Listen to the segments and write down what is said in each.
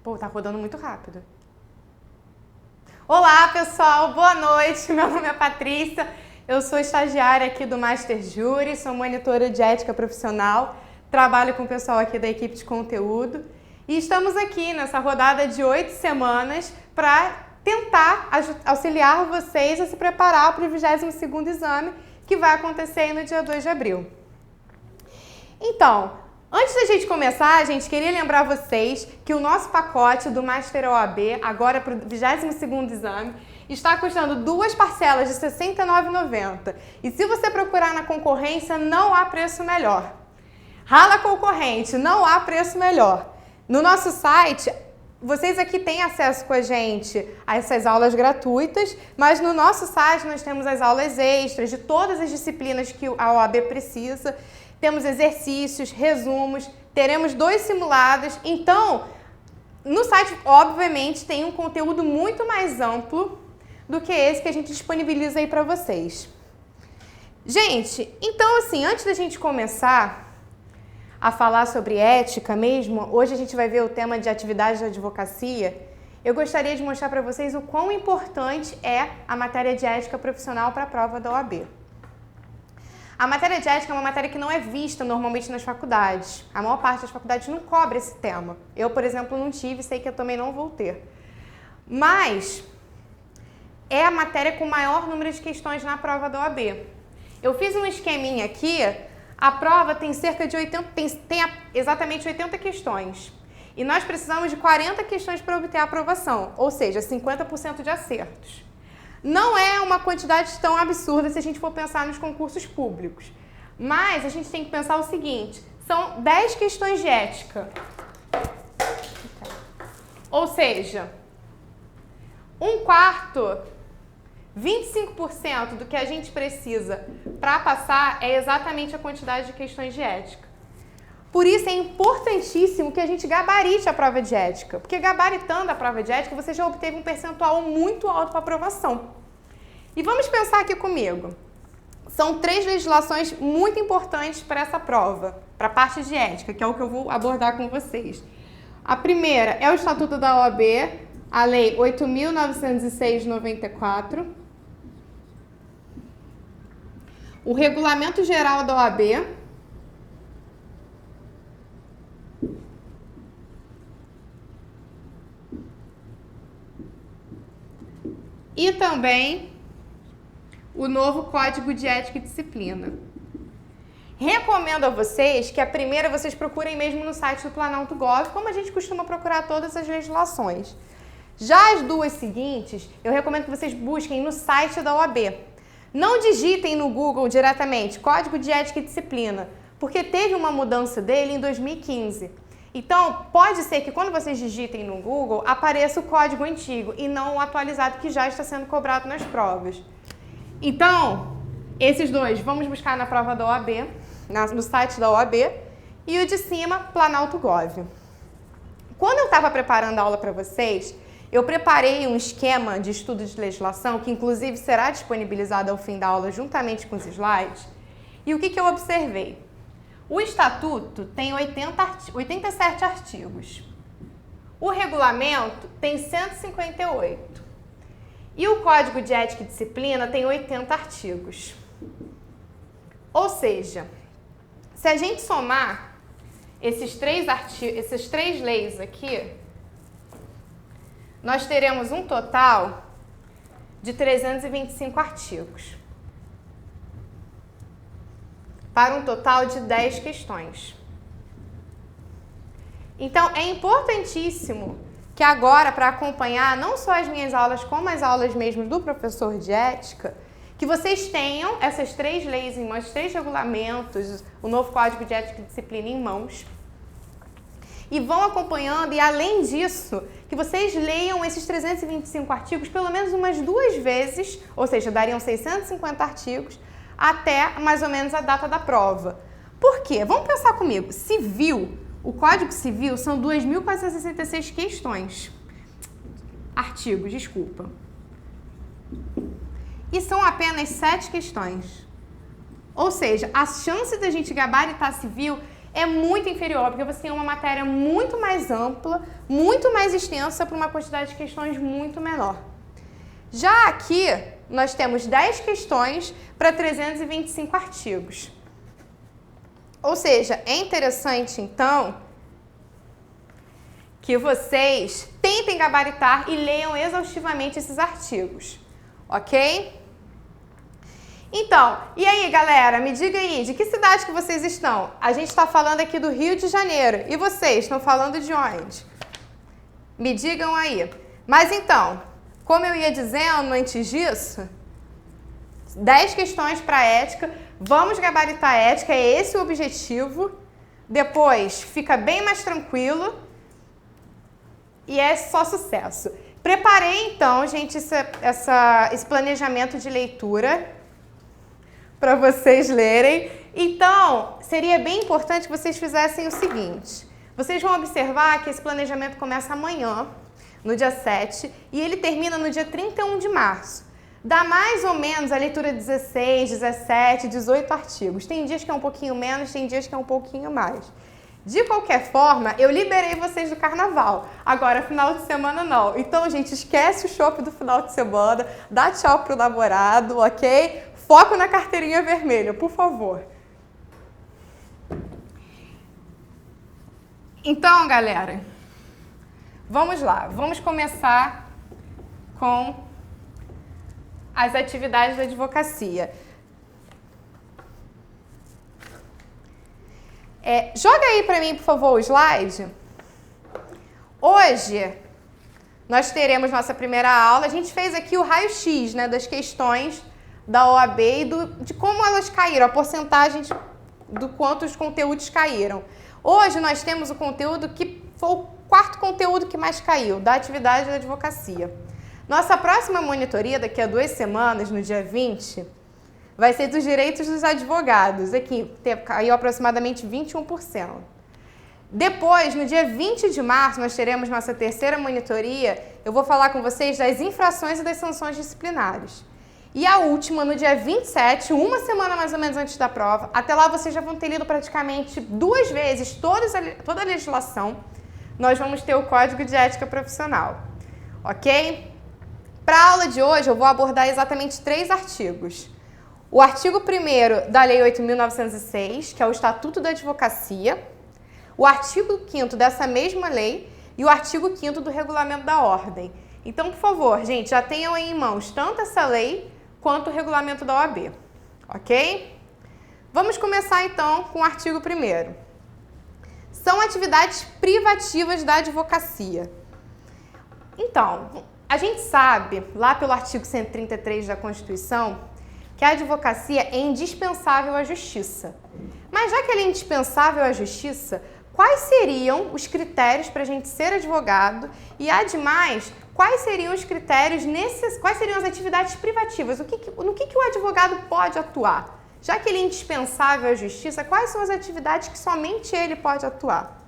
Pô, tá rodando muito rápido. Olá, pessoal. Boa noite. Meu nome é Patrícia. Eu sou estagiária aqui do Master Júri, sou monitora de ética profissional, trabalho com o pessoal aqui da equipe de conteúdo e estamos aqui nessa rodada de 8 semanas para tentar auxiliar vocês a se preparar para o 22º exame que vai acontecer aí no dia 2 de abril. Então, antes da gente começar, a gente queria lembrar vocês que o nosso pacote do Master OAB, agora para o 22º exame, está custando 2 parcelas de R$ 69,90. E se você procurar na concorrência, não há preço melhor. Rala concorrente, não há preço melhor. No nosso site, vocês aqui têm acesso com a gente a essas aulas gratuitas, mas no nosso site nós temos as aulas extras de todas as disciplinas que a OAB precisa. Temos exercícios, resumos, teremos 2 simulados. Então, no site, obviamente, tem um conteúdo muito mais amplo do que esse que a gente disponibiliza aí para vocês. Gente, então assim, antes da gente começar a falar sobre ética mesmo, hoje a gente vai ver o tema de atividade da advocacia, eu gostaria de mostrar para vocês o quão importante é a matéria de ética profissional para a prova da OAB. A matéria de ética é uma matéria que não é vista normalmente nas faculdades. A maior parte das faculdades não cobre esse tema. Eu, por exemplo, não tive, sei que eu também não vou ter. Mas é a matéria com maior número de questões na prova da OAB. Eu fiz um esqueminha aqui, a prova tem cerca de 80, tem exatamente 80 questões. E nós precisamos de 40 questões para obter a aprovação, ou seja, 50% de acertos. Não é uma quantidade tão absurda se a gente for pensar nos concursos públicos. Mas a gente tem que pensar o seguinte, são 10 questões de ética. Ou seja, 1/4, 25% do que a gente precisa para passar é exatamente a quantidade de questões de ética. Por isso é importantíssimo que a gente gabarite a prova de ética, porque gabaritando a prova de ética você já obteve um percentual muito alto para aprovação. E vamos pensar aqui comigo. São 3 legislações muito importantes para essa prova, para a parte de ética, que é o que eu vou abordar com vocês. A primeira é o Estatuto da OAB, a Lei 8.906 de 94, o Regulamento Geral da OAB, e também o novo Código de Ética e Disciplina. Recomendo a vocês que a primeira vocês procurem mesmo no site do Planalto Gov, como a gente costuma procurar todas as legislações. Já as 2 seguintes, eu recomendo que vocês busquem no site da OAB. Não digitem no Google diretamente Código de Ética e Disciplina, porque teve uma mudança dele em 2015. Então, pode ser que quando vocês digitem no Google, apareça o código antigo e não o atualizado que já está sendo cobrado nas provas. Então, esses 2 vamos buscar na prova da OAB, no site da OAB, e o de cima, Planalto Gov. Quando eu estava preparando a aula para vocês, eu preparei um esquema de estudo de legislação, que inclusive será disponibilizado ao fim da aula juntamente com os slides. E o que eu observei? O Estatuto tem 87 artigos. O Regulamento tem 158. E o Código de Ética e Disciplina tem 80 artigos. Ou seja, se a gente somar essas 3 leis aqui, nós teremos um total de 325 artigos. Para um total de 10 questões. Então, é importantíssimo que agora, para acompanhar não só as minhas aulas, como as aulas mesmo do professor de ética, que vocês tenham essas 3 leis em mãos, 3 regulamentos, o novo Código de Ética e Disciplina em mãos, e vão acompanhando, e além disso, que vocês leiam esses 325 artigos pelo menos umas 2 vezes, ou seja, dariam 650 artigos, até mais ou menos a data da prova. Por quê? Vamos pensar comigo. Civil, o Código Civil são 2.466 questões. Artigos, desculpa. E são apenas 7 questões. Ou seja, a chance da gente gabaritar civil é muito inferior, porque você tem uma matéria muito mais ampla, muito mais extensa para uma quantidade de questões muito menor. Já aqui, nós temos 10 questões para 325 artigos. Ou seja, é interessante, então, que vocês tentem gabaritar e leiam exaustivamente esses artigos, ok? Então, e aí, galera, me diga aí, de que cidade que vocês estão? A gente está falando aqui do Rio de Janeiro. E vocês estão falando de onde? Me digam aí. Mas então, como eu ia dizendo antes disso, 10 questões para ética. Vamos gabaritar a ética, é esse o objetivo. Depois, fica bem mais tranquilo. E é só sucesso. Preparei, então, gente, esse planejamento de leitura para vocês lerem. Então, seria bem importante que vocês fizessem o seguinte. Vocês vão observar que esse planejamento começa amanhã, no dia 7, e ele termina no dia 31 de março. Dá mais ou menos a leitura de 16, 17, 18 artigos. Tem dias que é um pouquinho menos, tem dias que é um pouquinho mais. De qualquer forma, eu liberei vocês do carnaval. Agora, final de semana não. Então, gente, esquece o chopp do final de semana, dá tchau pro namorado, ok? Foco na carteirinha vermelha, por favor. Então, galera, vamos lá. Vamos começar com as atividades da advocacia. Joga aí para mim, por favor, o slide. Hoje, nós teremos nossa primeira aula. A gente fez aqui o raio-x, né, das questões da OAB e de como elas caíram, a porcentagem do quanto os conteúdos caíram. Hoje nós temos o conteúdo que foi o quarto conteúdo que mais caiu, da atividade da advocacia. Nossa próxima monitoria, daqui a 2 semanas, no dia 20, vai ser dos direitos dos advogados. Aqui caiu aproximadamente 21%. Depois, no dia 20 de março, nós teremos nossa terceira monitoria. Eu vou falar com vocês das infrações e das sanções disciplinares. E a última, no dia 27, uma semana mais ou menos antes da prova. Até lá vocês já vão ter lido praticamente 2 vezes toda a legislação. Nós vamos ter o Código de Ética Profissional, ok? Para a aula de hoje, eu vou abordar exatamente 3 artigos. O artigo 1º da Lei 8.906, que é o Estatuto da Advocacia. O artigo 5º dessa mesma lei e o artigo 5º do Regulamento da Ordem. Então, por favor, gente, já tenham aí em mãos tanto essa lei quanto o regulamento da OAB, ok? Vamos começar então com o artigo 1º. São atividades privativas da advocacia. Então, a gente sabe, lá pelo artigo 133 da Constituição, que a advocacia é indispensável à justiça. Mas já que ela é indispensável à justiça, quais seriam os critérios para a gente ser advogado e, ademais, quais seriam os critérios quais seriam as atividades privativas? No que o advogado pode atuar? Já que ele é indispensável à justiça, quais são as atividades que somente ele pode atuar?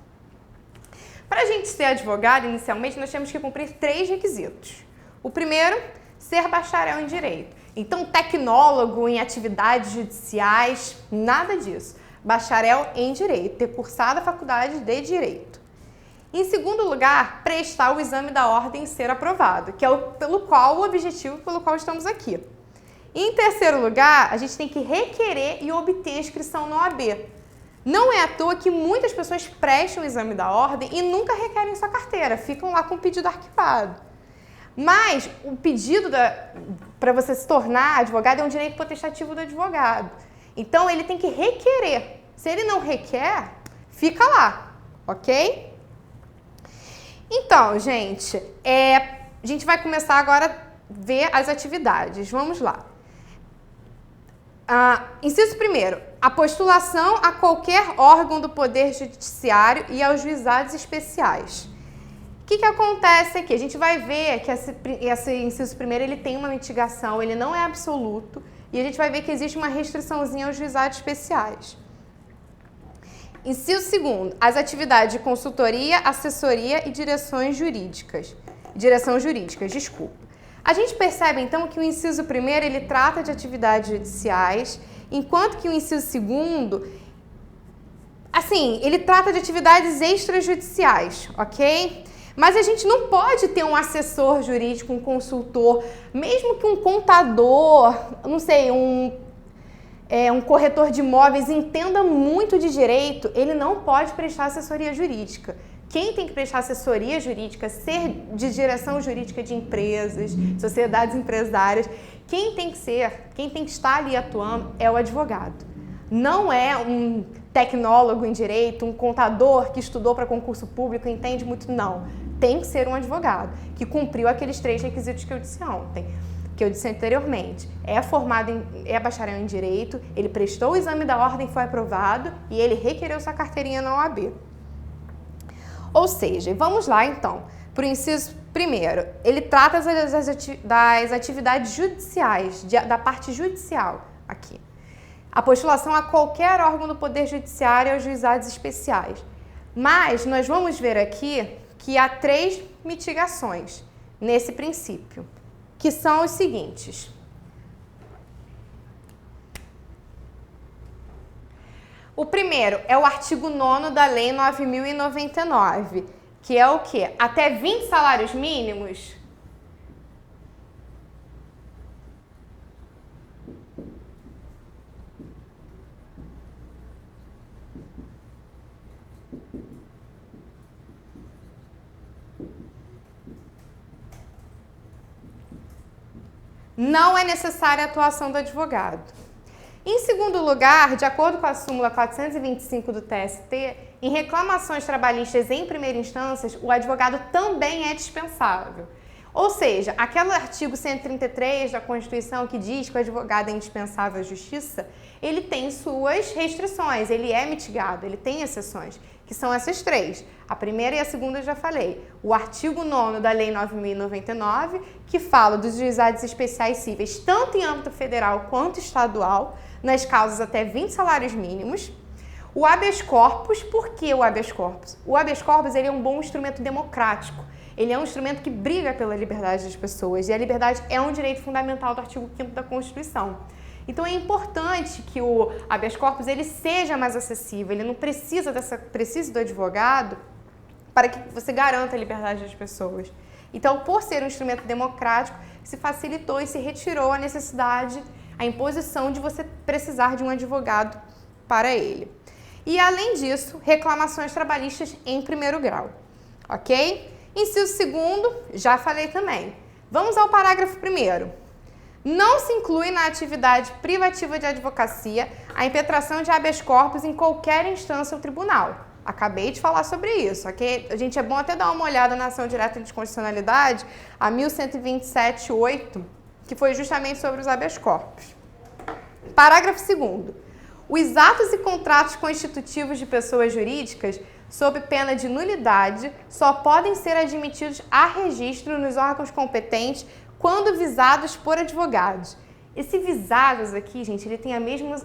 Para a gente ser advogado, inicialmente, nós temos que cumprir 3 requisitos. O primeiro, ser bacharel em direito. Então, tecnólogo em atividades judiciais, nada disso. Bacharel em direito, ter cursado a faculdade de direito. Em segundo lugar, prestar o exame da ordem e ser aprovado, que é o objetivo pelo qual estamos aqui. E em terceiro lugar, a gente tem que requerer e obter inscrição na OAB. Não é à toa que muitas pessoas prestam o exame da ordem e nunca requerem sua carteira, ficam lá com o pedido arquivado. Mas o pedido para você se tornar advogado é um direito potestativo do advogado. Então, ele tem que requerer. Se ele não requer, fica lá, ok? Então, gente, a gente vai começar agora a ver as atividades. Vamos lá. Inciso 1º, a postulação a qualquer órgão do Poder Judiciário e aos juizados especiais. O que acontece aqui? A gente vai ver que esse inciso 1º ele tem uma mitigação, ele não é absoluto, e a gente vai ver que existe uma restriçãozinha aos juizados especiais. Inciso 2º, as atividades de consultoria, assessoria e direção jurídica, A gente percebe, então, que o inciso 1º, ele trata de atividades judiciais, enquanto que o inciso 2º, assim, ele trata de atividades extrajudiciais, ok? Mas a gente não pode ter um assessor jurídico, um consultor, mesmo que um contador, não sei, um corretor de imóveis entenda muito de direito, ele não pode prestar assessoria jurídica. Quem tem que prestar assessoria jurídica, ser de direção jurídica de empresas, sociedades empresárias, quem tem que estar ali atuando é o advogado. Não é um tecnólogo em direito, um contador que estudou para concurso público, entende muito, não. Tem que ser um advogado que cumpriu aqueles 3 requisitos que eu disse ontem, que eu disse anteriormente. É bacharel em direito, ele prestou o exame da ordem, foi aprovado e ele requereu sua carteirinha na OAB. Ou seja, vamos lá então, para o inciso primeiro, ele trata das atividades judiciais, da parte judicial aqui. A postulação a qualquer órgão do Poder Judiciário e aos juizados especiais. Mas nós vamos ver aqui que há 3 mitigações nesse princípio, que são os seguintes. O primeiro é o artigo 9º da Lei 9.099, que é o quê? Até 20 salários mínimos. Não é necessária a atuação do advogado. Em segundo lugar, de acordo com a súmula 425 do TST, em reclamações trabalhistas em primeira instância, o advogado também é dispensável. Ou seja, aquele artigo 133 da Constituição que diz que o advogado é indispensável à justiça, ele tem suas restrições, ele é mitigado, ele tem exceções, que são essas 3. A primeira e a segunda eu já falei. O artigo 9º da Lei 9.099, que fala dos juizados especiais cíveis, tanto em âmbito federal quanto estadual, nas causas até 20 salários mínimos. O habeas corpus, por que o habeas corpus? O habeas corpus ele é um bom instrumento democrático. Ele é um instrumento que briga pela liberdade das pessoas, e a liberdade é um direito fundamental do artigo 5º da Constituição. Então é importante que o habeas corpus ele seja mais acessível, ele não precisa do advogado para que você garanta a liberdade das pessoas. Então, por ser um instrumento democrático, se facilitou e se retirou a necessidade, a imposição de você precisar de um advogado para ele. E, além disso, reclamações trabalhistas em primeiro grau, ok? Inciso segundo, já falei também. Vamos ao parágrafo primeiro. Não se inclui na atividade privativa de advocacia a impetração de habeas corpus em qualquer instância ou tribunal. Acabei de falar sobre isso, ok? Gente, é bom até dar uma olhada na ação direta de constitucionalidade, a 1127.8, que foi justamente sobre os habeas corpus. Parágrafo 2º. Os atos e contratos constitutivos de pessoas jurídicas, sob pena de nulidade, só podem ser admitidos a registro nos órgãos competentes quando visados por advogados. Esse visados aqui, gente, ele tem o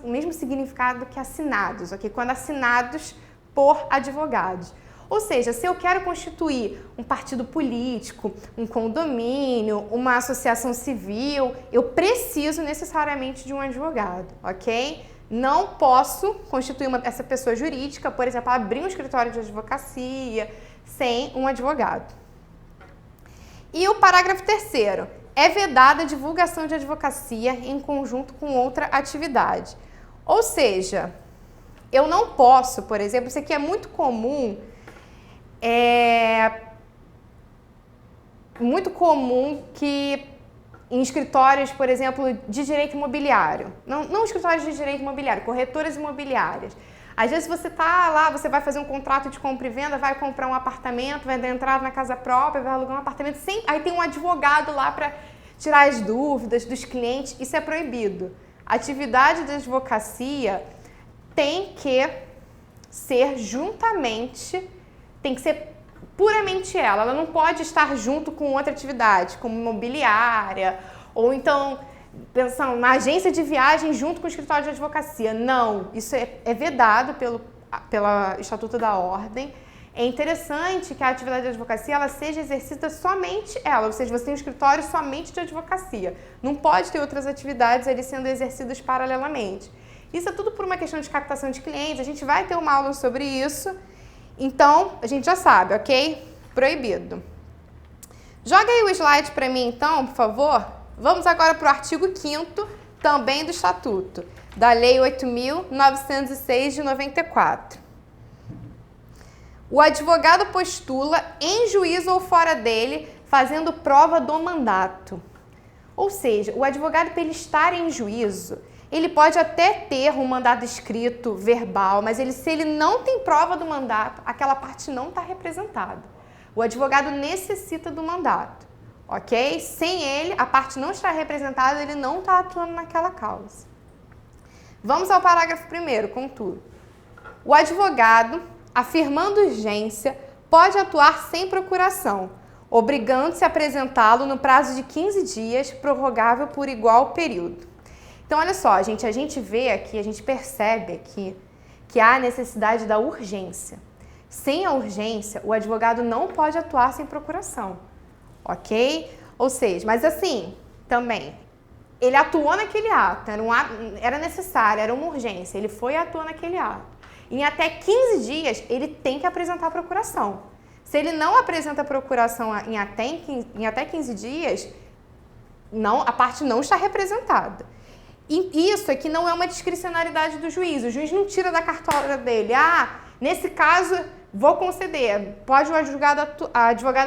mesmo significado que assinados, ok? Quando assinados por advogados. Ou seja, se eu quero constituir um partido político, um condomínio, uma associação civil, eu preciso necessariamente de um advogado, ok? Não posso constituir essa pessoa jurídica, por exemplo, abrir um escritório de advocacia sem um advogado. E o parágrafo 3º. É vedada a divulgação de advocacia em conjunto com outra atividade. Ou seja, eu não posso, por exemplo, isso aqui é muito comum, que em escritórios, por exemplo, de direito imobiliário, não escritórios de direito imobiliário, corretoras imobiliárias. Às vezes você está lá, você vai fazer um contrato de compra e venda, vai comprar um apartamento, vai dar entrada na casa própria, vai alugar um apartamento, aí tem um advogado lá para tirar as dúvidas dos clientes, isso é proibido. A atividade de advocacia tem que ser tem que ser puramente ela não pode estar junto com outra atividade, como imobiliária, ou então pensando na agência de viagem junto com o escritório de advocacia. Não, isso é vedado pelo Estatuto da Ordem. É interessante que a atividade de advocacia ela seja exercida somente ela, ou seja, você tem um escritório somente de advocacia. Não pode ter outras atividades ali sendo exercidas paralelamente. Isso é tudo por uma questão de captação de clientes, a gente vai ter uma aula sobre isso. Então, a gente já sabe, ok? Proibido. Joga aí o slide para mim, então, por favor. Vamos agora para o artigo 5º, também do Estatuto, da Lei 8.906 de 94. O advogado postula em juízo ou fora dele, fazendo prova do mandato. Ou seja, o advogado, para ele estar em juízo, ele pode até ter um mandado escrito, verbal, mas se ele não tem prova do mandato, aquela parte não está representada. O advogado necessita do mandato, ok? Sem ele, a parte não está representada, ele não está atuando naquela causa. Vamos ao parágrafo 1º, contudo. O advogado, afirmando urgência, pode atuar sem procuração, obrigando-se a apresentá-lo no prazo de 15 dias, prorrogável por igual período. Então, olha só, a gente vê aqui, a gente percebe aqui que há a necessidade da urgência. Sem a urgência, o advogado não pode atuar sem procuração, ok? Ou seja, mas assim, também, ele atuou naquele ato, era necessário, era uma urgência, ele foi e atuou naquele ato. Em até 15 dias, ele tem que apresentar a procuração. Se ele não apresenta a procuração em até 15 dias, a parte não está representada. E isso aqui não é uma discricionariedade do juiz. O juiz não tira da cartola dele. Nesse caso, vou conceder. Pode o advogado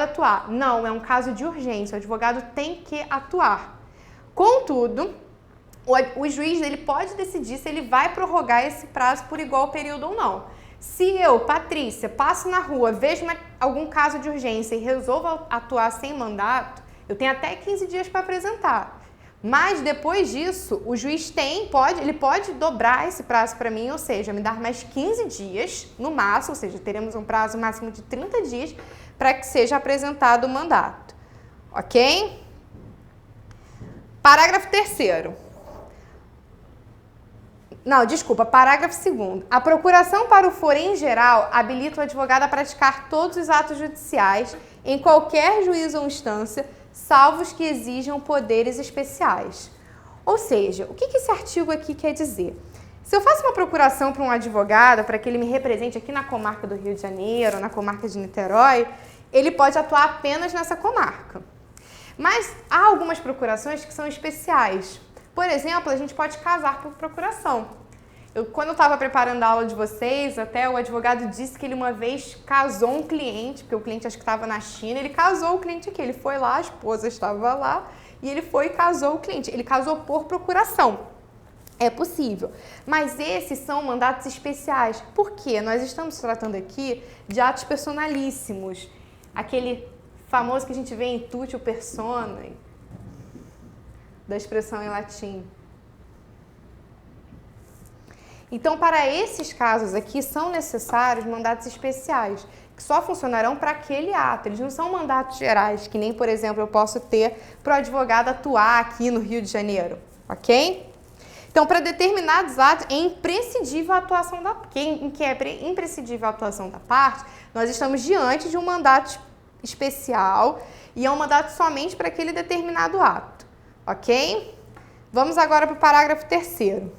atuar. Não, é um caso de urgência. O advogado tem que atuar. Contudo, o juiz ele pode decidir se ele vai prorrogar esse prazo por igual período ou não. Se eu, Patrícia, passo na rua, vejo algum caso de urgência e resolvo atuar sem mandato, eu tenho até 15 dias para apresentar. Mas depois disso, o juiz ele pode dobrar esse prazo para mim, ou seja, me dar mais 15 dias no máximo, ou seja, teremos um prazo máximo de 30 dias para que seja apresentado o mandato. Ok? Parágrafo 3º. Parágrafo 2º. A procuração para o foro em geral habilita o advogado a praticar todos os atos judiciais em qualquer juízo ou instância, salvo os que exijam poderes especiais. Ou seja, o que esse artigo aqui quer dizer? Se eu faço uma procuração para um advogado, para que ele me represente aqui na comarca do Rio de Janeiro, na comarca de Niterói, ele pode atuar apenas nessa comarca. Mas há algumas procurações que são especiais. Por exemplo, a gente pode casar por procuração. Quando eu estava preparando a aula de vocês, até o advogado disse que ele uma vez casou um cliente, porque o cliente acho que estava na China, ele casou o cliente aqui, ele foi lá, a esposa estava lá, e ele foi e casou o cliente. Ele casou por procuração. É possível. Mas esses são mandatos especiais. Por quê? Nós estamos tratando aqui de atos personalíssimos. Aquele famoso que a gente vê em tutio personae, da expressão em latim. Então, para esses casos aqui, são necessários mandatos especiais, que só funcionarão para aquele ato. Eles não são mandatos gerais, que nem, por exemplo, eu posso ter para o advogado atuar aqui no Rio de Janeiro, ok? Então, para determinados atos, é imprescindível a atuação em que é imprescindível a atuação da parte, nós estamos diante de um mandato especial e é um mandato somente para aquele determinado ato, ok? Vamos agora para o parágrafo 3º.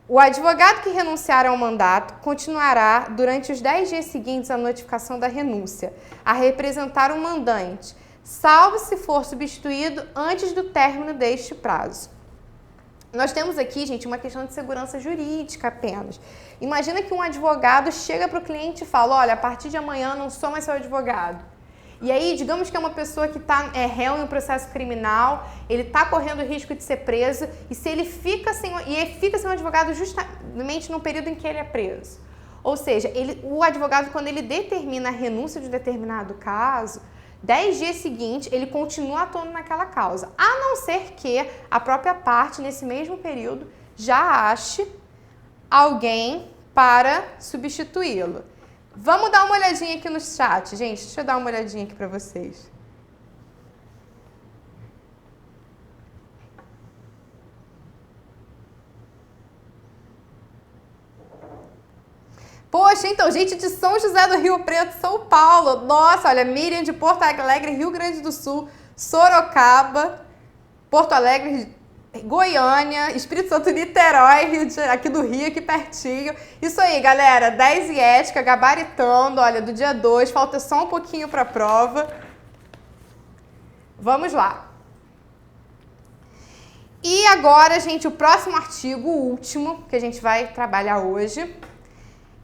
O advogado que renunciar ao mandato continuará, durante os 10 dias seguintes à notificação da renúncia, a representar o mandante, salvo se for substituído antes do término deste prazo. Nós temos aqui, gente, uma questão de segurança jurídica apenas. Imagina que um advogado chega para o cliente e fala, olha, a partir de amanhã não sou mais seu advogado. E aí, digamos que é uma pessoa que está réu em um processo criminal, ele está correndo o risco de ser preso, e se ele fica sem um advogado justamente no período em que ele é preso. Ou seja, o advogado, quando ele determina a renúncia de um determinado caso, 10 dias seguintes, ele continua atuando naquela causa, a não ser que a própria parte, nesse mesmo período, já ache alguém para substituí-lo. Vamos dar uma olhadinha aqui no chat, gente. Deixa eu dar uma olhadinha aqui para vocês. Poxa, então, gente de São José do Rio Preto, São Paulo. Nossa, olha, Miriam de Porto Alegre, Rio Grande do Sul, Sorocaba, Porto Alegre, Goiânia, Espírito Santo, Niterói, aqui do Rio, aqui pertinho. Isso aí, galera, 10 e ética, gabaritando, olha, do dia 2, falta só um pouquinho para a prova. Vamos lá. E agora, gente, o próximo artigo, o último, que a gente vai trabalhar hoje,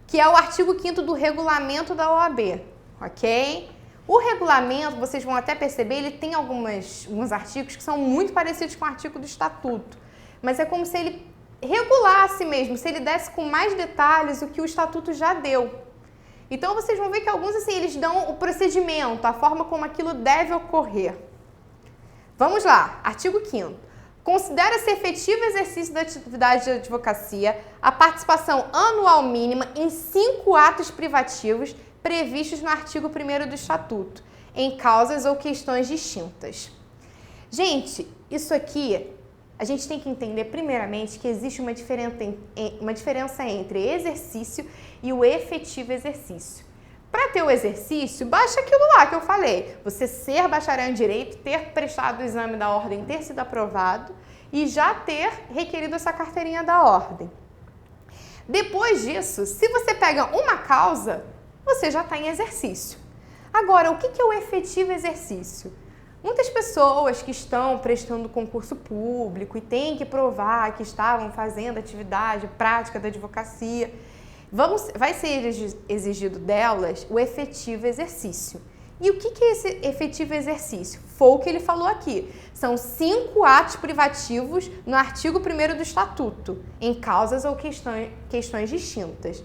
que é o artigo 5º do regulamento da OAB, ok? O regulamento, vocês vão até perceber, ele tem alguns artigos que são muito parecidos com o artigo do estatuto, mas é como se ele regulasse mesmo, se ele desse com mais detalhes o que o estatuto já deu. Então, vocês vão ver que alguns, assim, eles dão o procedimento, a forma como aquilo deve ocorrer. Vamos lá, artigo 5º. Considera-se efetivo exercício da atividade de advocacia a participação anual mínima em 5 atos privativos previstos no artigo 1º do Estatuto, em causas ou questões distintas. Gente, isso aqui, a gente tem que entender primeiramente que existe uma diferença entre exercício e o efetivo exercício. Para ter o exercício, basta aquilo lá que eu falei, você ser bacharel em Direito, ter prestado o exame da ordem, ter sido aprovado e já ter requerido essa carteirinha da ordem. Depois disso, se você pega uma causa, você já está em exercício. Agora, o que é o efetivo exercício? Muitas pessoas que estão prestando concurso público e têm que provar que estavam fazendo atividade prática da advocacia, vai ser exigido delas o efetivo exercício. E o que é esse efetivo exercício? Foi o que ele falou aqui. São 5 atos privativos no artigo 1º do Estatuto, em causas ou questões distintas.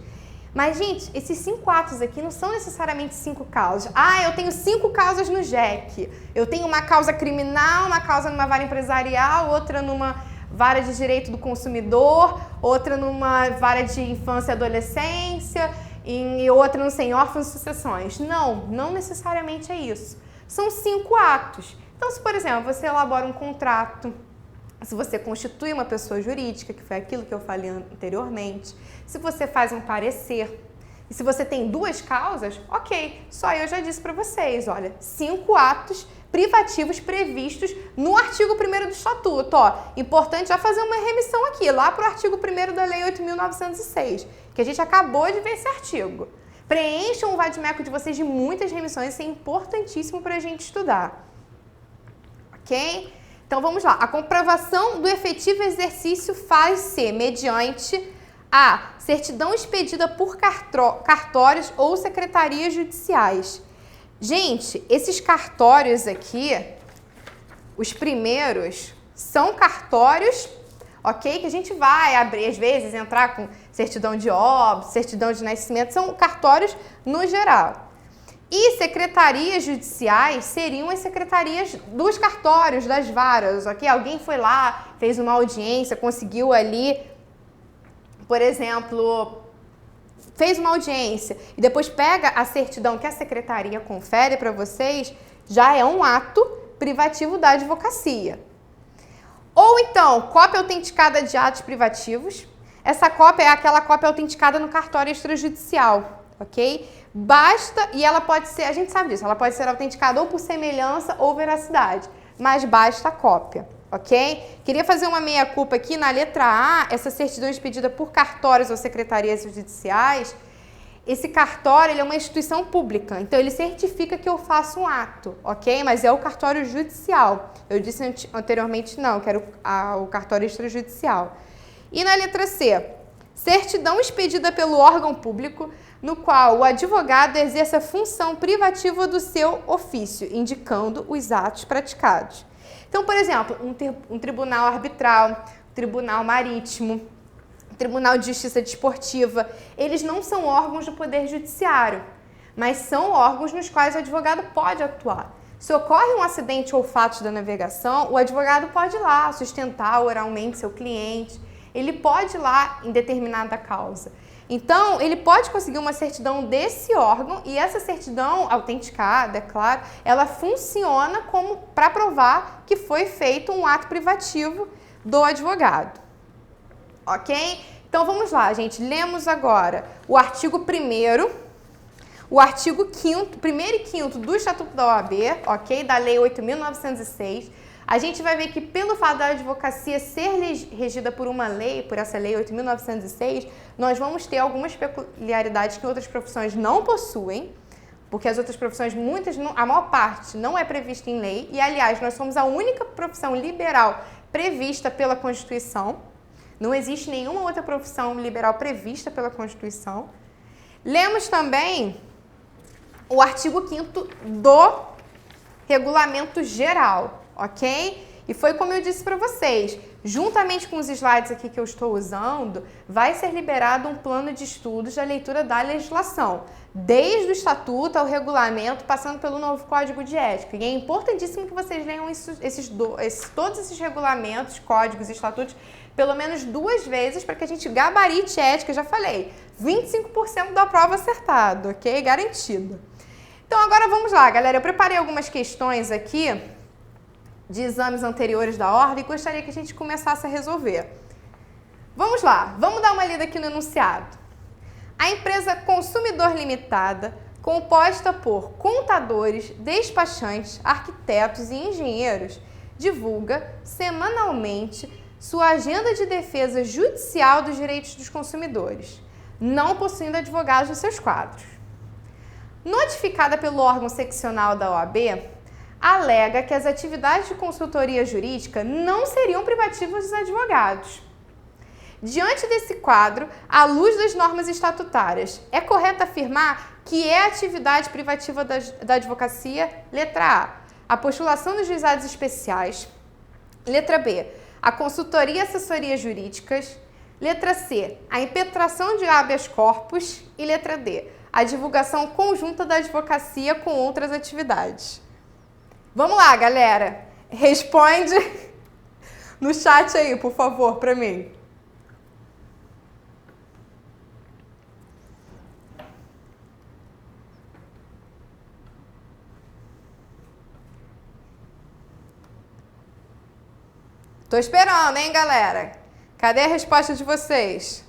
Mas, gente, esses 5 atos aqui não são necessariamente 5 causas. Ah, eu tenho 5 causas no JEC. Eu tenho uma causa criminal, uma causa numa vara empresarial, outra numa vara de direito do consumidor, outra numa vara de infância e adolescência e outra no sem órfãos e sucessões. Não necessariamente é isso. São 5 atos. Então, se, por exemplo, você elabora um contrato, se você constitui uma pessoa jurídica, que foi aquilo que eu falei anteriormente, se você faz um parecer, e se você tem 2 causas, ok, só eu já disse para vocês, olha, 5 atos privativos previstos no artigo 1º do Estatuto. Ó, importante já fazer uma remissão aqui, lá para o artigo 1º da Lei 8.906, que a gente acabou de ver esse artigo. Preencham o vade-mecum de vocês de muitas remissões, isso é importantíssimo para a gente estudar. Ok? Então, vamos lá. A comprovação do efetivo exercício faz-se mediante a certidão expedida por cartórios ou secretarias judiciais. Gente, esses cartórios aqui, os primeiros, são cartórios, ok? Que a gente vai abrir, às vezes, entrar com certidão de óbito, certidão de nascimento, são cartórios no geral. E secretarias judiciais seriam as secretarias dos cartórios, das varas, ok? Alguém foi lá, fez uma audiência, conseguiu ali, por exemplo, fez uma audiência e depois pega a certidão que a secretaria confere para vocês, já é um ato privativo da advocacia. Ou então, cópia autenticada de atos privativos. Essa cópia é aquela cópia autenticada no cartório extrajudicial, ok? Basta, e ela pode ser, a gente sabe disso, ela pode ser autenticada ou por semelhança ou veracidade, mas basta a cópia, ok? Queria fazer uma meia-culpa aqui na letra A, essa certidão expedida por cartórios ou secretarias judiciais. Esse cartório, ele é uma instituição pública, então ele certifica que eu faço um ato, ok? Mas é o cartório judicial. Eu disse anteriormente não, que era o cartório extrajudicial. E na letra C, certidão expedida pelo órgão público no qual o advogado exerce a função privativa do seu ofício, indicando os atos praticados. Então, por exemplo, um tribunal arbitral, tribunal marítimo, Tribunal de Justiça Desportiva, eles não são órgãos do Poder Judiciário, mas são órgãos nos quais o advogado pode atuar. Se ocorre um acidente ou fato da navegação, o advogado pode ir lá sustentar oralmente seu cliente, ele pode ir lá em determinada causa. Então, ele pode conseguir uma certidão desse órgão e essa certidão autenticada, é claro, ela funciona como para provar que foi feito um ato privativo do advogado. Ok? Então, vamos lá, gente. Lemos agora o artigo 1º, o artigo 5º, 1º e 5º do Estatuto da OAB, ok? Da Lei 8.906. a gente vai ver que pelo fato da advocacia ser regida por uma lei, por essa lei 8.906, nós vamos ter algumas peculiaridades que outras profissões não possuem, porque as outras profissões, a maior parte, não é prevista em lei. E, aliás, nós somos a única profissão liberal prevista pela Constituição. Não existe nenhuma outra profissão liberal prevista pela Constituição. Lemos também o artigo 5º do Regulamento Geral, ok? E foi como eu disse para vocês, juntamente com os slides aqui que eu estou usando, vai ser liberado um plano de estudos da leitura da legislação, desde o estatuto ao regulamento, passando pelo novo Código de Ética. E é importantíssimo que vocês leiam todos esses regulamentos, códigos e estatutos, pelo menos 2 vezes, para que a gente gabarite ética, já falei, 25% da prova acertado, ok? Garantido. Então agora vamos lá, galera, eu preparei algumas questões aqui de exames anteriores da ordem e gostaria que a gente começasse a resolver. Vamos lá, vamos dar uma lida aqui no enunciado. A empresa Consumidor Limitada, composta por contadores, despachantes, arquitetos e engenheiros, divulga semanalmente sua agenda de defesa judicial dos direitos dos consumidores, não possuindo advogados nos seus quadros. Notificada pelo órgão seccional da OAB, alega que as atividades de consultoria jurídica não seriam privativas dos advogados. Diante desse quadro, à luz das normas estatutárias, é correto afirmar que é atividade privativa da advocacia? Letra A, a postulação dos juizados especiais. Letra B, a consultoria e assessorias jurídicas. Letra C, a impetração de habeas corpus. E letra D, a divulgação conjunta da advocacia com outras atividades. Vamos lá, galera. Responde no chat aí, por favor, para mim. Tô esperando, hein, galera? Cadê a resposta de vocês?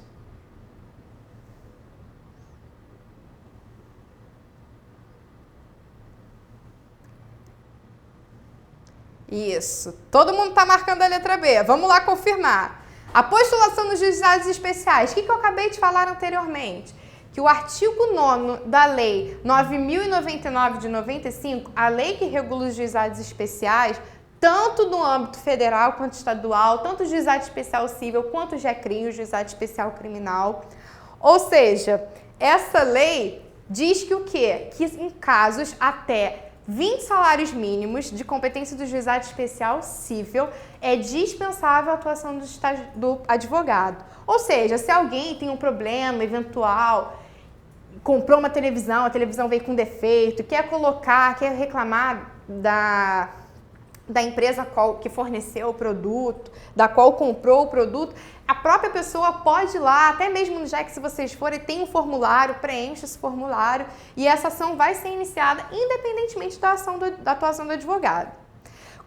Isso. Todo mundo está marcando a letra B. Vamos lá confirmar. A postulação dos juizados especiais. O que eu acabei de falar anteriormente? Que o artigo 9º da Lei 9.099 de 95, a lei que regula os juizados especiais, tanto no âmbito federal quanto estadual, tanto o juizado especial civil quanto o JECRIM, o juizado especial criminal. Ou seja, essa lei diz que o quê? Que em casos até 20 salários mínimos de competência do juizado especial civil é dispensável a atuação do advogado. Ou seja, se alguém tem um problema eventual, comprou uma televisão, a televisão veio com defeito, quer reclamar da empresa que forneceu o produto, da qual comprou o produto, a própria pessoa pode ir lá, até mesmo no JEC, se vocês forem, tem um formulário, preenche esse formulário e essa ação vai ser iniciada independentemente da atuação do advogado.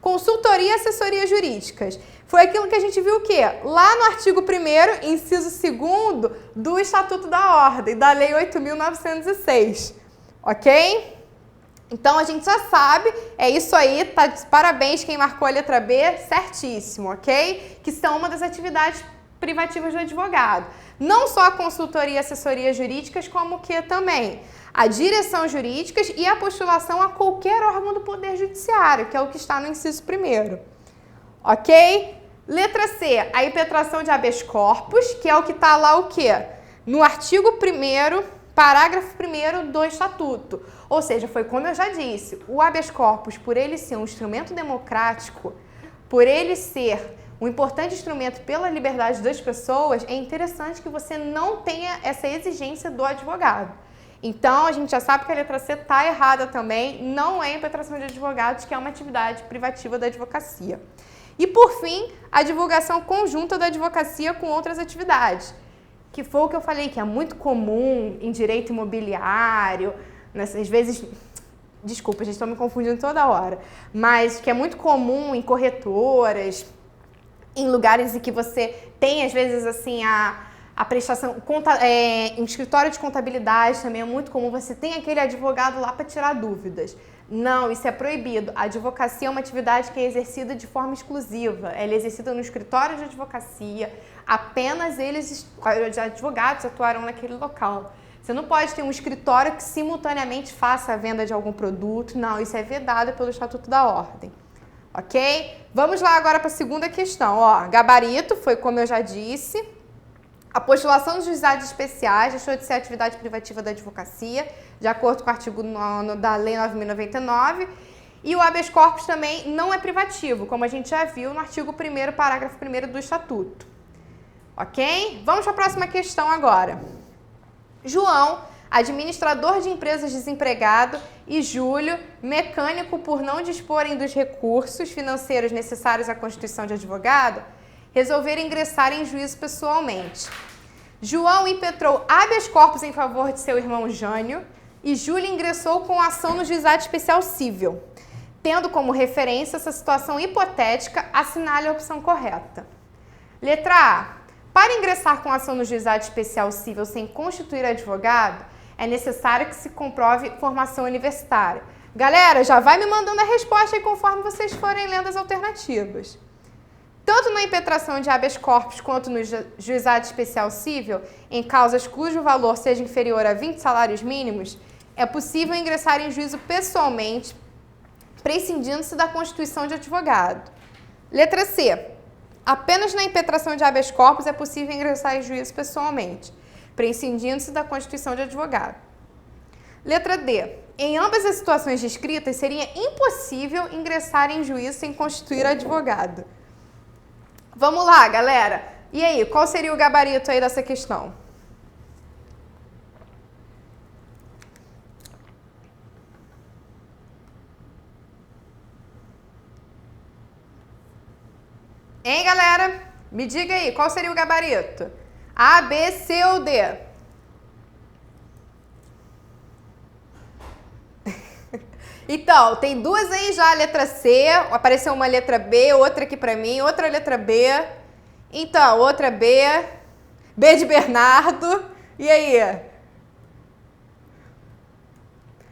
Consultoria e assessorias jurídicas. Foi aquilo que a gente viu o quê? Lá no artigo 1º, inciso 2º do Estatuto da Ordem, da Lei 8.906, ok? Então, a gente já sabe, é isso aí, tá de parabéns quem marcou a letra B, certíssimo, ok? Que são uma das atividades privativas do advogado. Não só a consultoria e assessorias jurídicas, como que também a direção jurídicas e a postulação a qualquer órgão do Poder Judiciário, que é o que está no inciso 1º, ok? Letra C, a impetração de habeas corpus, que é o que está lá o quê? No artigo 1º, parágrafo 1º do Estatuto. Ou seja, foi como eu já disse, o habeas corpus, por ele ser um instrumento democrático, por ele ser um importante instrumento pela liberdade das pessoas, é interessante que você não tenha essa exigência do advogado. Então, a gente já sabe que a letra C está errada também, não é impetração de advogados, que é uma atividade privativa da advocacia. E, por fim, a divulgação conjunta da advocacia com outras atividades, que foi o que eu falei, que é muito comum em direito imobiliário, às vezes, desculpa, gente, estou me confundindo toda hora, mas que é muito comum em corretoras, em lugares em que você tem, às vezes, assim, a prestação, em escritório de contabilidade também é muito comum, você tem aquele advogado lá para tirar dúvidas. Não, isso é proibido. A advocacia é uma atividade que é exercida de forma exclusiva. Ela é exercida no escritório de advocacia. Apenas eles, os advogados, atuarão naquele local. Você não pode ter um escritório que simultaneamente faça a venda de algum produto. Não, isso é vedado pelo Estatuto da Ordem. Ok? Vamos lá agora para a segunda questão. Ó, gabarito foi como eu já disse. A postulação dos juizados especiais deixou de ser atividade privativa da advocacia, de acordo com o artigo 9º da Lei 9.099. E o habeas corpus também não é privativo, como a gente já viu no artigo 1º, parágrafo 1º do Estatuto. Ok? Vamos para a próxima questão agora. João, administrador de empresas desempregado, e Júlio, mecânico por não disporem dos recursos financeiros necessários à constituição de advogado, resolveram ingressar em juízo pessoalmente. João impetrou habeas corpus em favor de seu irmão Jânio e Júlio ingressou com ação no juizado especial cível. Tendo como referência essa situação hipotética, assinale a opção correta. Letra A. Para ingressar com ação no juizado especial cível sem constituir advogado, é necessário que se comprove formação universitária. Galera, já vai me mandando a resposta aí conforme vocês forem lendo as alternativas. Tanto na impetração de habeas corpus quanto no juizado especial cível, em causas cujo valor seja inferior a 20 salários mínimos, é possível ingressar em juízo pessoalmente, prescindindo-se da constituição de advogado. Letra C. Apenas na impetração de habeas corpus é possível ingressar em juízo pessoalmente, prescindindo-se da constituição de advogado. Letra D. Em ambas as situações descritas, seria impossível ingressar em juízo sem constituir advogado. Vamos lá, galera. E aí, qual seria o gabarito aí dessa questão? Hein, galera? Me diga aí, qual seria o gabarito? A, B, C ou D? Então, tem duas aí já, a letra C, apareceu uma letra B, outra aqui pra mim, outra letra B. Então, outra B, B de Bernardo, e aí?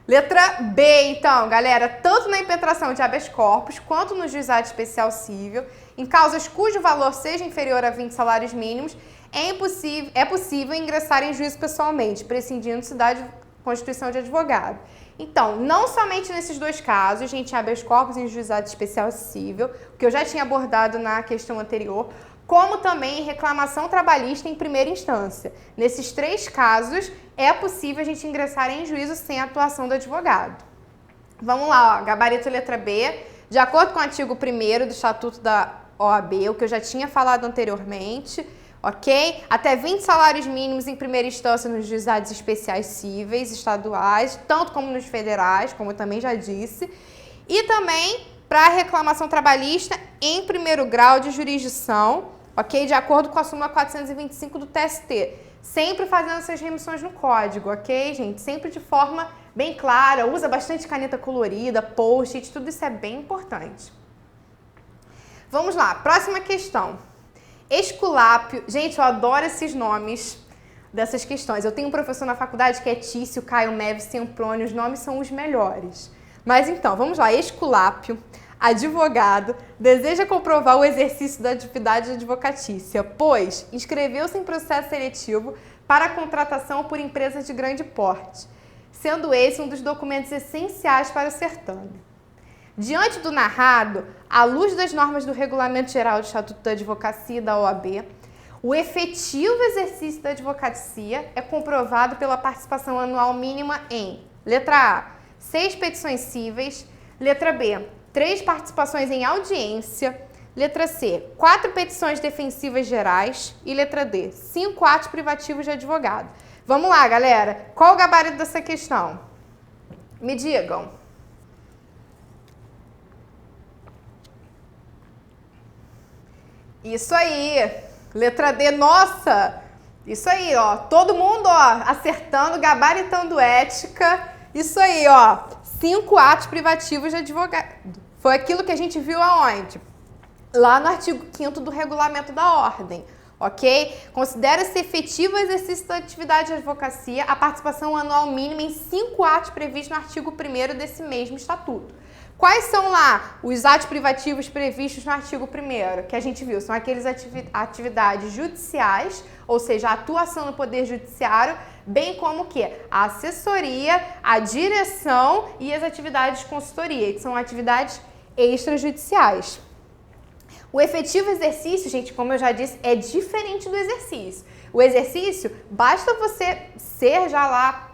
Letra B, então, galera, tanto na impetração de habeas corpus quanto no juizado especial cível, em causas cujo valor seja inferior a 20 salários mínimos, é possível ingressar em juízo pessoalmente, prescindindo-se da constituição de advogado. Então, não somente nesses dois casos, gente, habeas corpus em juizado especial cível, que eu já tinha abordado na questão anterior, como também reclamação trabalhista em primeira instância. Nesses três casos, é possível a gente ingressar em juízo sem a atuação do advogado. Vamos lá, ó, gabarito letra B. De acordo com o artigo 1º do Estatuto da OAB, o que eu já tinha falado anteriormente, ok? Até 20 salários mínimos em primeira instância nos juizados especiais cíveis, estaduais, tanto como nos federais, como eu também já disse. E também para reclamação trabalhista em primeiro grau de jurisdição, ok? De acordo com a súmula 425 do TST. Sempre fazendo essas remissões no código, ok, gente? Sempre de forma bem clara, usa bastante caneta colorida, post-it, tudo isso é bem importante. Vamos lá, próxima questão. Esculápio. Gente, eu adoro esses nomes dessas questões. Eu tenho um professor na faculdade que é Tício, Caio, Meves, Semprônio, os nomes são os melhores. Mas então, vamos lá. Esculápio, advogado, deseja comprovar o exercício da atividade advocatícia, pois inscreveu-se em processo seletivo para a contratação por empresas de grande porte, sendo esse um dos documentos essenciais para o certame. Diante do narrado, à luz das normas do Regulamento Geral do Estatuto da Advocacia e da OAB, o efetivo exercício da advocacia é comprovado pela participação anual mínima em letra A, 6 petições cíveis, letra B, 3 participações em audiência, letra C, 4 petições defensivas gerais e letra D, 5 atos privativos de advogado. Vamos lá, galera. Qual o gabarito dessa questão? Me digam. Isso aí. Letra D, nossa! Isso aí, ó. Todo mundo, ó, acertando, gabaritando ética. Isso aí, ó. 5 atos privativos de advogado. Foi aquilo que a gente viu aonde? Lá no artigo 5º do Regulamento da Ordem. ok? Considera-se efetivo o exercício da atividade de advocacia a participação anual mínima em 5 atos previstos no artigo 1º desse mesmo estatuto. Quais são lá os atos privativos previstos no artigo 1º, que a gente viu? São aquelas atividades judiciais, ou seja, a atuação no poder judiciário, bem como o quê? A assessoria, a direção e as atividades de consultoria, que são atividades extrajudiciais. O efetivo exercício, gente, como eu já disse, é diferente do exercício. O exercício, basta você ser já lá,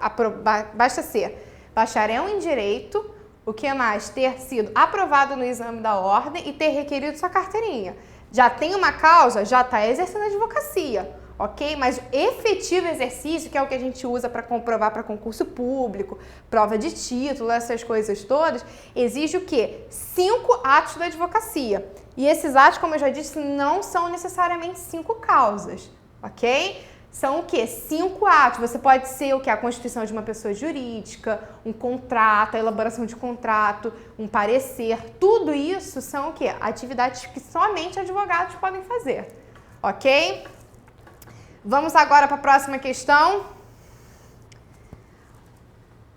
basta ser bacharel em Direito, o que mais? Ter sido aprovado no exame da ordem e ter requerido sua carteirinha. Já tem uma causa, já está exercendo a advocacia, ok? Mas o efetivo exercício, que é o que a gente usa para comprovar para concurso público, prova de título, essas coisas todas, exige o quê? 5 atos da advocacia. E esses atos, como eu já disse, não são necessariamente 5 causas, ok? São o quê? 5 atos. Você pode ser o quê? A constituição de uma pessoa jurídica, um contrato, a elaboração de contrato, um parecer. Tudo isso são o quê? Atividades que somente advogados podem fazer, ok? Vamos agora para a próxima questão.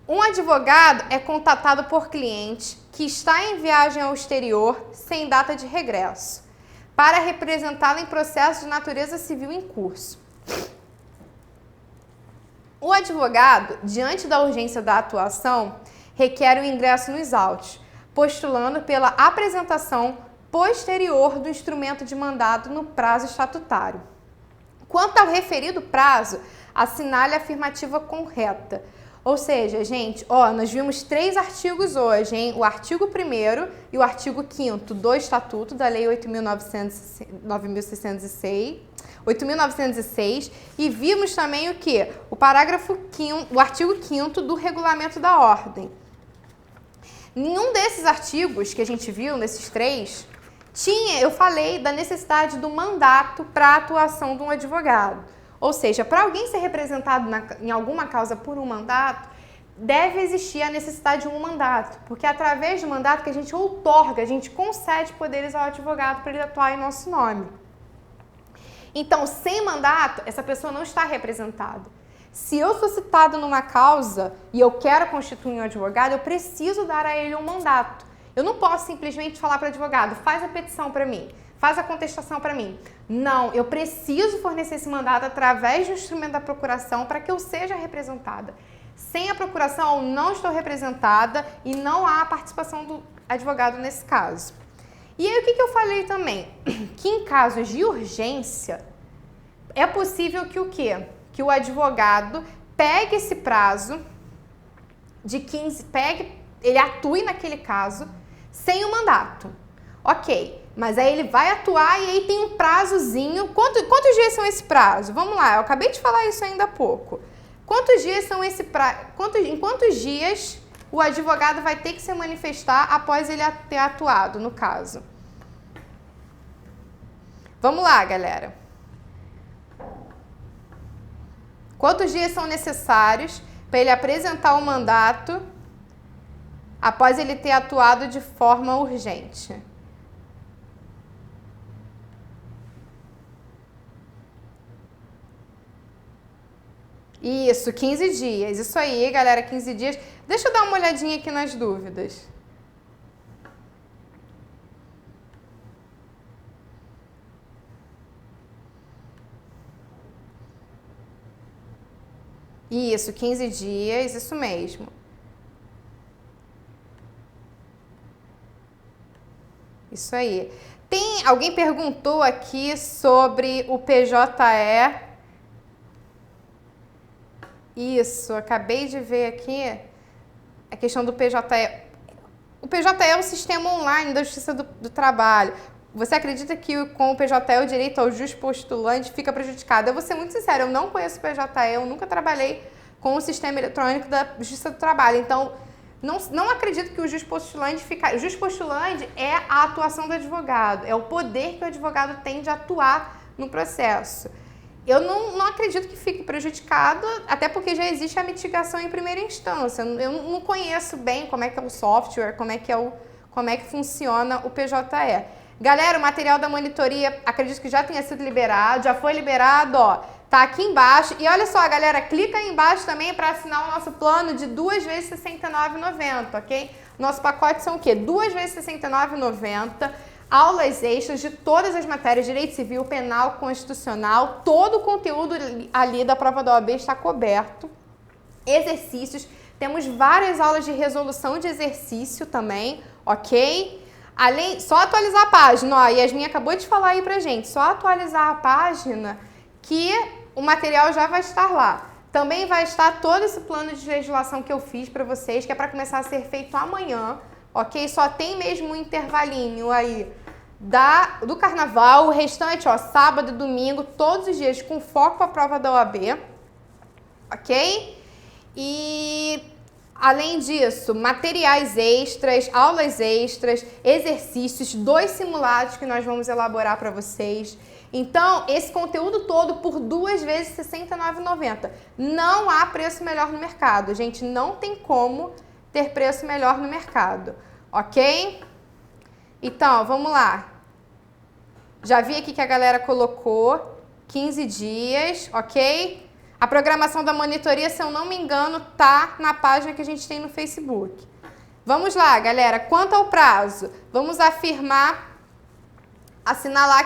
Um advogado é contatado por cliente que está em viagem ao exterior sem data de regresso para representá-lo em processo de natureza civil em curso. O advogado, diante da urgência da atuação, requer o ingresso nos autos, postulando pela apresentação posterior do instrumento de mandado no prazo estatutário. Quanto ao referido prazo, assinale a afirmativa correta. Ou seja, gente, nós vimos 3 artigos hoje, hein? O artigo 1º e o artigo 5º do Estatuto da Lei 8.906, e vimos também o que? O parágrafo 5º, o artigo 5º do Regulamento da Ordem. Nenhum desses artigos que a gente viu, nesses 3, eu falei da necessidade do mandato para a atuação de um advogado. Ou seja, para alguém ser representado em alguma causa por um mandato, deve existir a necessidade de um mandato, porque é através do mandato que a gente outorga, a gente concede poderes ao advogado para ele atuar em nosso nome. Então, sem mandato, essa pessoa não está representada. Se eu sou citado numa causa e eu quero constituir um advogado, eu preciso dar a ele um mandato. Eu não posso simplesmente falar para o advogado, faz a petição para mim, faz a contestação para mim. Não, eu preciso fornecer esse mandato através do instrumento da procuração para que eu seja representada. Sem a procuração, eu não estou representada e não há participação do advogado nesse caso. E aí, o que eu falei também? Que em casos de urgência, é possível que o quê? Que o advogado pegue esse prazo de 15, ele atue naquele caso sem o mandato. Ok, mas aí ele vai atuar e aí tem um prazozinho. Quantos dias são esse prazo? Vamos lá, eu acabei de falar isso ainda há pouco. Quantos dias são esse prazo? Em quantos dias o advogado vai ter que se manifestar após ele ter atuado, no caso? Vamos lá, galera. Quantos dias são necessários para ele apresentar o mandato após ele ter atuado de forma urgente? Isso, 15 dias. Isso aí, galera, 15 dias. Deixa eu dar uma olhadinha aqui nas dúvidas. Isso, 15 dias, isso mesmo. Isso aí. Alguém perguntou aqui sobre o PJE. Isso, acabei de ver aqui a questão do PJE. O PJE é o sistema online da Justiça do Trabalho. Você acredita que com o PJE o direito ao juspostulante fica prejudicado? Eu vou ser muito sincera, eu não conheço o PJE, eu nunca trabalhei com o sistema eletrônico da Justiça do Trabalho. Então, não acredito que o juspostulante fica... O juspostulante é a atuação do advogado, é o poder que o advogado tem de atuar no processo. Eu não acredito que fique prejudicado, até porque já existe a mitigação em primeira instância. Eu não conheço bem como é que é o software, como é que funciona o PJE. Galera, o material da monitoria, acredito que já tenha sido liberado, já foi liberado, ó, tá aqui embaixo. E olha só, galera, clica aí embaixo também para assinar o nosso plano de 2 vezes R$ 69,90, ok? Nosso pacote são o quê? 2 vezes R$ 69,90, aulas extras de todas as matérias, direito civil, penal, constitucional, todo o conteúdo ali da prova da OAB está coberto. Exercícios, temos várias aulas de resolução de exercício também, ok? Além, só atualizar a página, ó, Yasmin acabou de falar aí pra gente, só atualizar a página que o material já vai estar lá. Também vai estar todo esse plano de legislação que eu fiz para vocês, que é para começar a ser feito amanhã, ok? Só tem mesmo um intervalinho aí do carnaval, o restante, ó, sábado e domingo, todos os dias com foco para a prova da OAB, ok? E além disso, materiais extras, aulas extras, exercícios, 2 simulados que nós vamos elaborar para vocês. Então, esse conteúdo todo por 2 vezes R$ 69,90. Não há preço melhor no mercado, gente. Não tem como ter preço melhor no mercado, ok? Então, vamos lá. Já vi aqui que a galera colocou 15 dias, ok? A programação da monitoria, se eu não me engano, tá na página que a gente tem no Facebook. Vamos lá, galera. Quanto ao prazo, vamos assinalar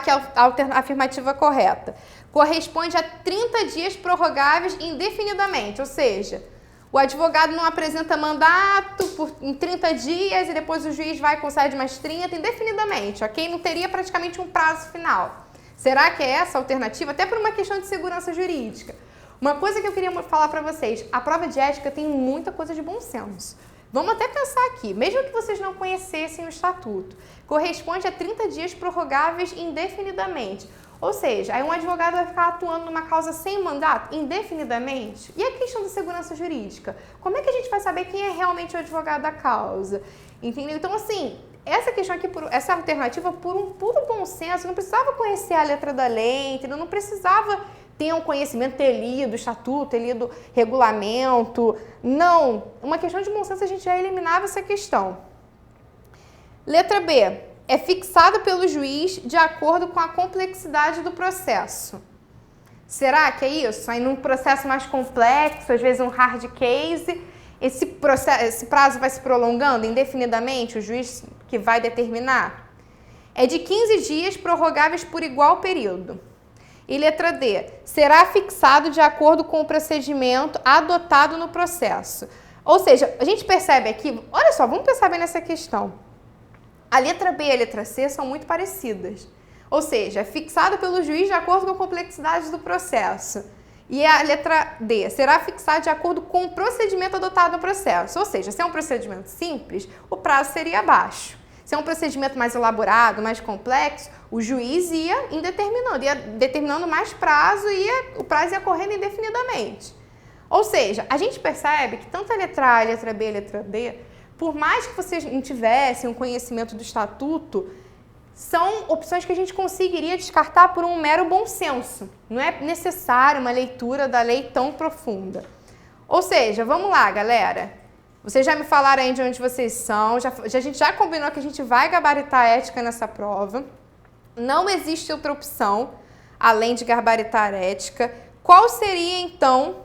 que a afirmativa correta. Corresponde a 30 dias prorrogáveis indefinidamente, ou seja, o advogado não apresenta mandato em 30 dias e depois o juiz vai e concede mais 30 indefinidamente, ok? Não teria praticamente um prazo final. Será que é essa a alternativa? Até por uma questão de segurança jurídica. Uma coisa que eu queria falar para vocês, a prova de ética tem muita coisa de bom senso. Vamos até pensar aqui, mesmo que vocês não conhecessem o estatuto, corresponde a 30 dias prorrogáveis indefinidamente. Ou seja, aí um advogado vai ficar atuando numa causa sem mandato indefinidamente? E a questão da segurança jurídica? Como é que a gente vai saber quem é realmente o advogado da causa? Entendeu? Então, assim, essa questão aqui, essa alternativa, por um puro bom senso, não precisava conhecer a letra da lei, entendeu? Não precisava ter um conhecimento, ter lido o estatuto, ter lido regulamento. Não, uma questão de bom senso a gente já eliminava essa questão. Letra B. É fixado pelo juiz de acordo com a complexidade do processo. Será que é isso? Aí num processo mais complexo, às vezes um hard case, esse prazo vai se prolongando indefinidamente, o juiz que vai determinar? É de 15 dias prorrogáveis por igual período. E letra D, será fixado de acordo com o procedimento adotado no processo. Ou seja, a gente percebe aqui, olha só, vamos pensar bem nessa questão. A letra B e a letra C são muito parecidas. Ou seja, é fixado pelo juiz de acordo com a complexidade do processo. E a letra D, será fixado de acordo com o procedimento adotado no processo. Ou seja, se é um procedimento simples, o prazo seria baixo. Se é um procedimento mais elaborado, mais complexo, o juiz ia determinando mais prazo e o prazo ia correndo indefinidamente. Ou seja, a gente percebe que tanto a letra A, a letra B e a letra D, por mais que vocês não tivessem um conhecimento do estatuto, são opções que a gente conseguiria descartar por um mero bom senso. Não é necessário uma leitura da lei tão profunda. Ou seja, vamos lá, galera. Vocês já me falaram aí de onde vocês são, a gente já combinou que a gente vai gabaritar a ética nessa prova. Não existe outra opção, além de gabaritar a ética. Qual seria, então,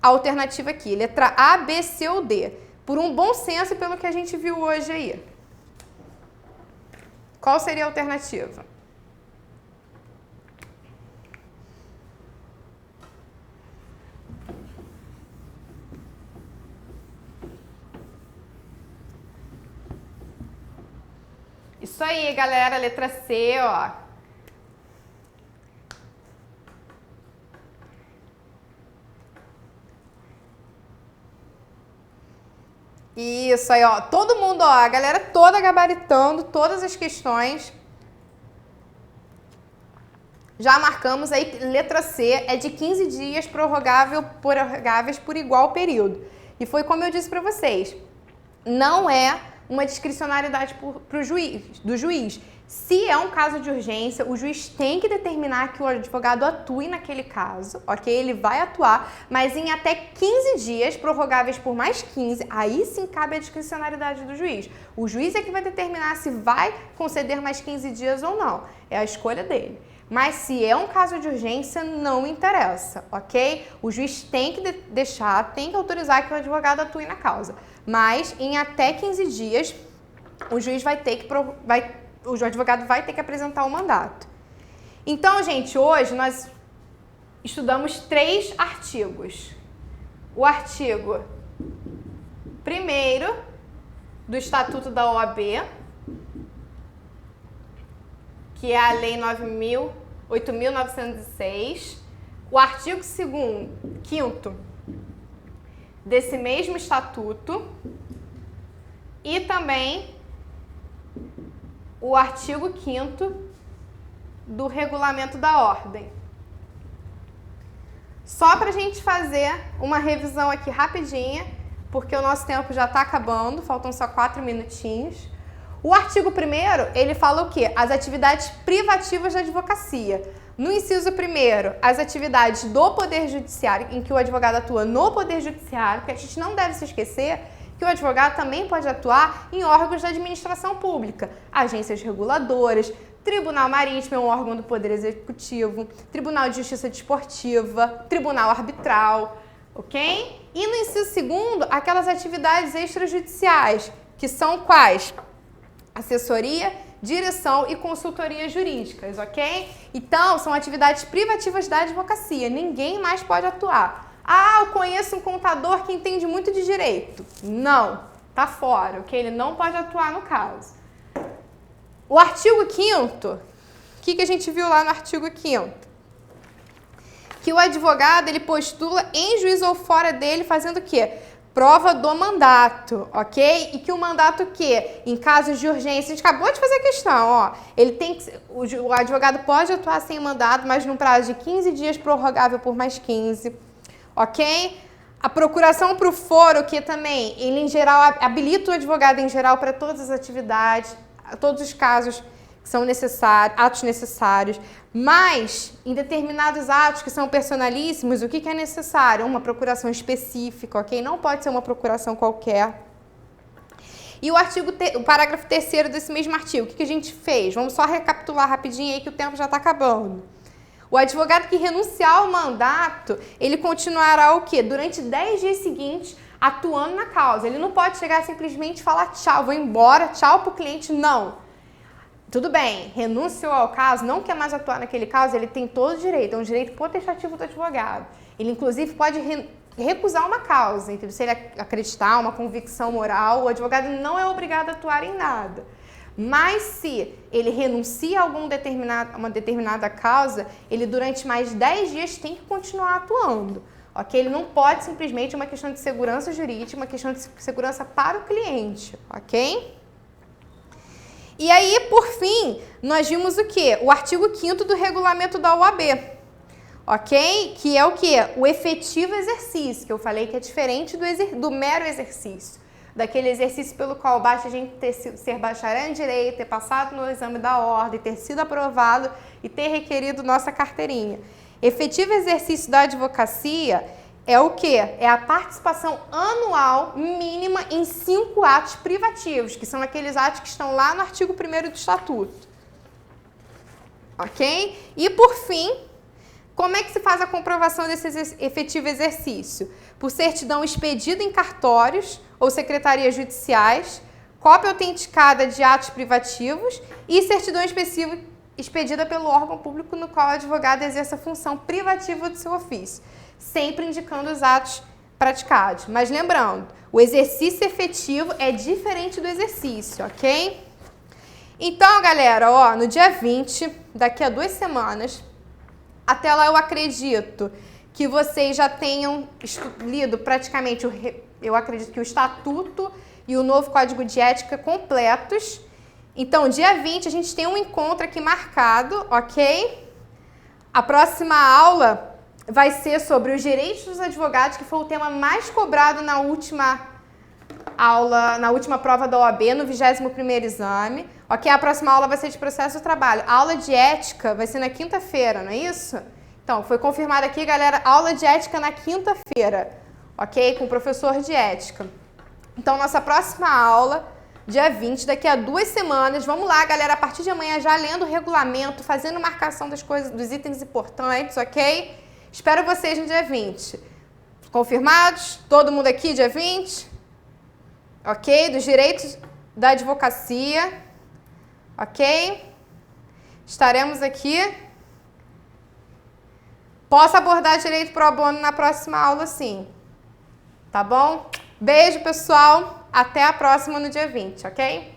a alternativa aqui? Letra A, B, C ou D? Por um bom senso e pelo que a gente viu hoje aí. Qual seria a alternativa? Isso aí, galera, letra C, ó. Isso aí, ó. Todo mundo, ó, a galera toda gabaritando todas as questões. Já marcamos aí, letra C é de 15 dias prorrogáveis por igual período. E foi como eu disse para vocês, não é uma discricionariedade do juiz. Se é um caso de urgência, o juiz tem que determinar que o advogado atue naquele caso, ok? Ele vai atuar, mas em até 15 dias, prorrogáveis por mais 15, aí sim cabe a discricionariedade do juiz. O juiz é que vai determinar se vai conceder mais 15 dias ou não. É a escolha dele. Mas se é um caso de urgência, não interessa, ok? O juiz tem que tem que autorizar que o advogado atue na causa. Mas em até 15 dias, o juiz o advogado vai ter que apresentar o mandato. Então, gente, hoje nós estudamos 3 artigos. O artigo 1º do Estatuto da OAB, que é a Lei 8.906. O artigo 5º desse mesmo estatuto e também o artigo 5º do Regulamento da Ordem. Só para a gente fazer uma revisão aqui rapidinha, porque o nosso tempo já está acabando, faltam só 4 minutinhos. O artigo 1º, ele fala o quê? As atividades privativas da advocacia. No inciso 1º, as atividades do Poder Judiciário, em que o advogado atua no Poder Judiciário, porque a gente não deve se esquecer que o advogado também pode atuar em órgãos da administração pública, agências reguladoras, Tribunal Marítimo é um órgão do Poder Executivo, Tribunal de Justiça Desportiva, Tribunal Arbitral, ok? E no inciso 2º, aquelas atividades extrajudiciais, que são quais? Assessoria, direção e consultoria jurídicas, ok? Então, são atividades privativas da advocacia, ninguém mais pode atuar. Ah, eu conheço um contador que entende muito de direito. Não, tá fora, ok? Ele não pode atuar no caso. O artigo 5º, o que a gente viu lá no artigo 5º? Que o advogado, ele postula em juízo ou fora dele, fazendo o quê? Prova do mandato, ok? E que o mandato o quê? Em casos de urgência, a gente acabou de fazer a questão, ó. Ele tem que, o advogado pode atuar sem mandato, mas num prazo de 15 dias, prorrogável por mais 15. Ok? A procuração para o foro, que também, ele em geral, habilita o advogado em geral para todas as atividades, todos os casos que são necessários, atos necessários, mas em determinados atos que são personalíssimos, o que é necessário? Uma procuração específica, ok? Não pode ser uma procuração qualquer. E o parágrafo 3º desse mesmo artigo, o que a gente fez? Vamos só recapitular rapidinho aí que o tempo já está acabando. O advogado que renunciar ao mandato, ele continuará o quê? Durante 10 dias seguintes, atuando na causa. Ele não pode chegar simplesmente e falar tchau, vou embora, tchau para o cliente. Não. Tudo bem, renunciou ao caso, não quer mais atuar naquele caso, ele tem todo o direito, é um direito potestativo do advogado. Ele, inclusive, pode recusar uma causa, entendeu? Se ele acreditar uma convicção moral, o advogado não é obrigado a atuar em nada. Mas se ele renuncia a uma determinada causa, ele durante mais 10 dias tem que continuar atuando, ok? Ele não pode simplesmente, uma questão de segurança jurídica, uma questão de segurança para o cliente, ok? E aí, por fim, nós vimos o quê? O artigo 5º do Regulamento da OAB, ok? Que é o quê? O efetivo exercício, que eu falei que é diferente do mero exercício. Daquele exercício pelo qual basta a gente ser bacharel em direito, ter passado no exame da ordem, ter sido aprovado e ter requerido nossa carteirinha. Efetivo exercício da advocacia é o quê? É a participação anual mínima em 5 atos privativos, que são aqueles atos que estão lá no artigo 1º do Estatuto. Ok? E por fim, como é que se faz a comprovação desse efetivo exercício? Por certidão expedida em cartórios ou secretarias judiciais, cópia autenticada de atos privativos e certidão expedida pelo órgão público no qual o advogado exerce a função privativa do seu ofício, sempre indicando os atos praticados. Mas lembrando, o exercício efetivo é diferente do exercício, ok? Então, galera, ó, no dia 20, daqui a 2 semanas, até lá eu acredito que vocês já tenham lido praticamente, eu acredito que o Estatuto e o novo Código de Ética completos. Então, dia 20, a gente tem um encontro aqui marcado, ok? A próxima aula vai ser sobre os direitos dos advogados, que foi o tema mais cobrado na última aula, na última prova da OAB, no 21º exame. Ok? A próxima aula vai ser de processo do trabalho. A aula de ética vai ser na quinta-feira, não é isso? Então, foi confirmado aqui, galera, aula de ética na quinta-feira. Ok? Com o professor de ética. Então, nossa próxima aula, dia 20, daqui a 2 semanas. Vamos lá, galera, a partir de amanhã já lendo o regulamento, fazendo marcação das coisas, dos itens importantes, ok? Espero vocês no dia 20. Confirmados? Todo mundo aqui, dia 20? Ok? Dos direitos da advocacia. Ok? Estaremos aqui. Posso abordar direito pro bono na próxima aula, sim. Tá bom? Beijo, pessoal. Até a próxima no dia 20, ok?